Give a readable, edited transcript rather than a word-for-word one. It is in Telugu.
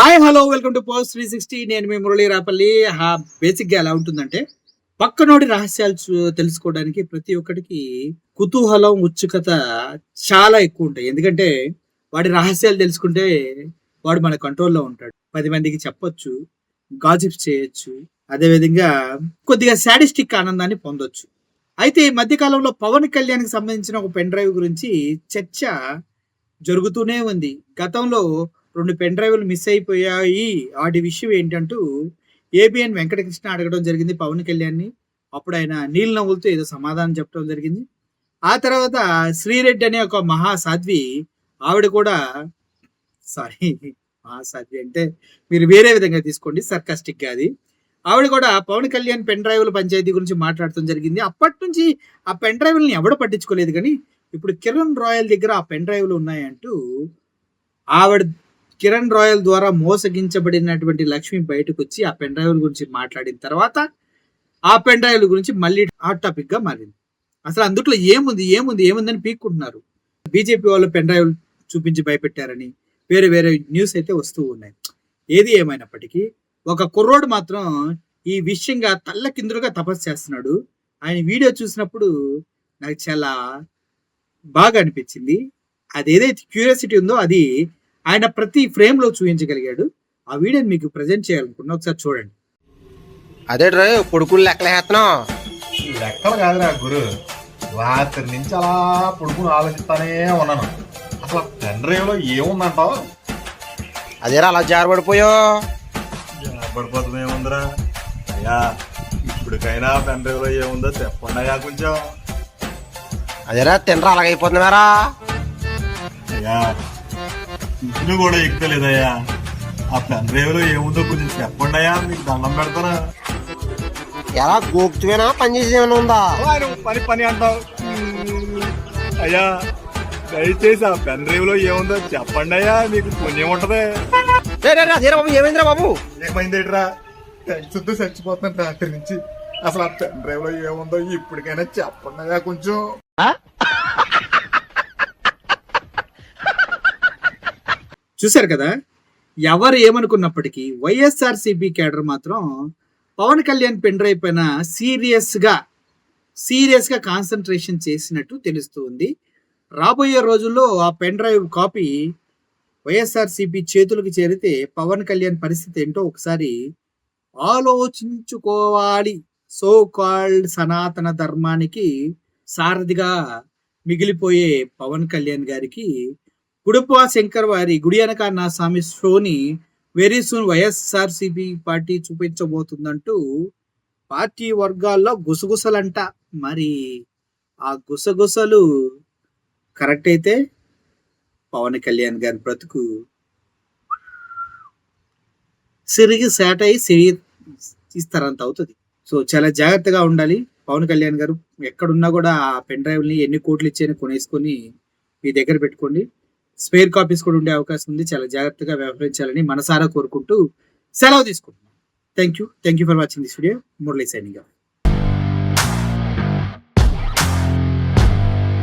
Hi hello welcome to post 360. నేను మీ మురళీ రాపల్లి. బేసిక్గా ఎలా ఉంటుందంటే, పక్కనోడి రహస్యాలు తెలుసుకోవడానికి ప్రతి ఒక్కడికి కుతూహలం, ఉత్సుకత చాలా ఎక్కువ ఉంటాయి. ఎందుకంటే వాడి రహస్యాలు తెలుసుకుంటే వాడు మన కంట్రోల్లో ఉంటాడు. 10 మందికి చెప్పొచ్చు, గాసిప్స్ చేయొచ్చు, అదేవిధంగా కొద్దిగా సాడిస్టిక్ ఆనందాన్ని పొందొచ్చు. అయితే ఈ మధ్య కాలంలో పవన్ కళ్యాణ్కి సంబంధించిన ఒక పెన్ డ్రైవ్ గురించి చర్చ జరుగుతూనే ఉంది. గతంలో 2 పెన్ డ్రైవ్‌లు మిస్ అయిపోయాయి. వాటి విషయం ఏంటంటూ ఏబిఎన్ వెంకటకృష్ణ అడగడం జరిగింది పవన్ కళ్యాణ్‌ని. అప్పుడు ఆయన నీళ్లు నవ్వులుతూ ఏదో సమాధానం చెప్పడం జరిగింది. ఆ తర్వాత శ్రీరెడ్డి అనే ఒక మహాసాధ్వి ఆవిడ కూడా సారీ మహాసాధ్వి అంటే మీరు వేరే విధంగా తీసుకోండి, సర్కాస్టిక్‌గా అది. ఆవిడ కూడా పవన్ కళ్యాణ్ పెన్ డ్రైవ్‌ల పంచాయతీ గురించి మాట్లాడటం జరిగింది. అప్పటినుంచి ఆ పెన్ డ్రైవ్‌లని ఎవడు పట్టించుకోలేదు గానీ, ఇప్పుడు కిరణ్ రాయల్ దగ్గర ఆ పెన్ డ్రైవ్‌లు ఉన్నాయంటూ ఆవిడ కిరణ్ రాయల్ ద్వారా మోసగించబడినటువంటి లక్ష్మి బయటకొచ్చి ఆ పెన్ డ్రైవ్ల గురించి మాట్లాడిన తర్వాత ఆ పెన్ డ్రైవ్ల గురించి మళ్ళీ హాట్ టాపిక్ గా మారింది. అసలు అందుట్లో ఏముందని పీక్కుంటున్నారు. బీజేపీ వాళ్ళు పెన్ డ్రైవ్ చూపించి భయపెట్టారని వేరే వేరే న్యూస్ అయితే వస్తూ ఉన్నాయి. ఏది ఏమైనప్పటికీ ఒక కుర్రోడు మాత్రం ఈ విషయంగా తల్లకిందులుగా తపస్సు చేస్తున్నాడు. ఆయన వీడియో చూసినప్పుడు నాకు చాలా బాగా అనిపించింది. అది ఏదైతే క్యూరియాసిటీ ఉందో అది ఆయన ప్రతి ఫ్రేమ్ లో చూపించగలిగాడు. ఆ వీడియోని మీకు ప్రజెంట్ చేయాలనుకున్నా, ఒకసారి చూడండి. అదే డ్రైవ్ పొడుకులు లెక్కలేస్తున్నావు. లెక్కలు కాదురా గురు, రాత్రి నుంచి అలా పడుకుని ఆలోచిస్తానే ఉన్నాను. అసలు పెన్ డ్రైవ్ లో ఏముందంటావు? అదేరా అలా జారబడిపోయో. పడిపోతుంది ఏముందిరా అయ్యా, ఇప్పటికైనా పెన్ డ్రైవ్ లో ఏముందో చెప్పండి అయ్యా కొంచెం. అదేరా తినరా అలాగైపోతున్నారా అయ్యా, ఇంటిని కూడా ఎక్కుతలేదయ్యా. ఆ పెన్ డ్రైవ్ లో ఏముందో కొంచెం చెప్పండి అయ్యా, మీకు దండం పెడతారా. ఎలా గోపుతువేనా పని చేసేది ఏమైనా ఉందా? పని అంటావు అయ్యా. దయచేసి ఆ పెన్ డ్రైవ్ లో ఏముందో చెప్పండి అయ్యా, మీకు పుణ్యం ఉంటది. అదేరా బాబు, ఏమైందిరా బాబు? ఏమైందేట్రా, టెన్షన్తో చచ్చిపోతున్నాను రాత్రి నుంచి. అసలు ఆ పెన్ డ్రైవ్ లో ఏముందో ఇప్పటికైనా చెప్పండి అయ్యా కొంచెం. చూశారు కదా, ఎవరు ఏమనుకున్నప్పటికీ వైఎస్ఆర్సీపీ కేడర్ మాత్రం పవన్ కళ్యాణ్ పెన్ డ్రైవ్ పైన సీరియస్గా కాన్సన్ట్రేషన్ చేసినట్టు తెలుస్తుంది. రాబోయే రోజుల్లో ఆ పెన్ డ్రైవ్ కాపీ వైఎస్ఆర్సీపీ చేతులకు చేరితే పవన్ కళ్యాణ్ పరిస్థితి ఏంటో ఒకసారి ఆలోచించుకోవాలి. సో కాల్డ్ సనాతన ధర్మానికి సారథిగా మిగిలిపోయే పవన్ కళ్యాణ్ గారికి గుడుప శంకర్ వారి గుడియనక నా స్వామి షోని వెరీ సూన్ వైఎస్ఆర్సీపీ పార్టీ చూపించబోతుందంటూ పార్టీ వర్గాల్లో గుసగుసలంట. మరి ఆ గుసగుసలు కరెక్ట్ అయితే పవన్ కళ్యాణ్ గారి బ్రతుకు సిరిగి సేట్ అయి ఇస్తారంత అవుతుంది. సో చాలా జాగ్రత్తగా ఉండాలి. పవన్ కళ్యాణ్ గారు ఎక్కడున్నా కూడా ఆ పెన్ డ్రైవ్ని ఎన్ని కోట్లు ఇచ్చేని కొనేసుకొని మీ దగ్గర పెట్టుకోండి. స్పేర్ కాపీస్ కూడా ఉండే అవకాశం ఉంది. చాలా జాగ్రత్తగా వ్యవహరించాలని మనసారా కోరుకుంటూ సెలవు తీసుకుంటున్నాను. Thank you for watching this video. Murali signing off.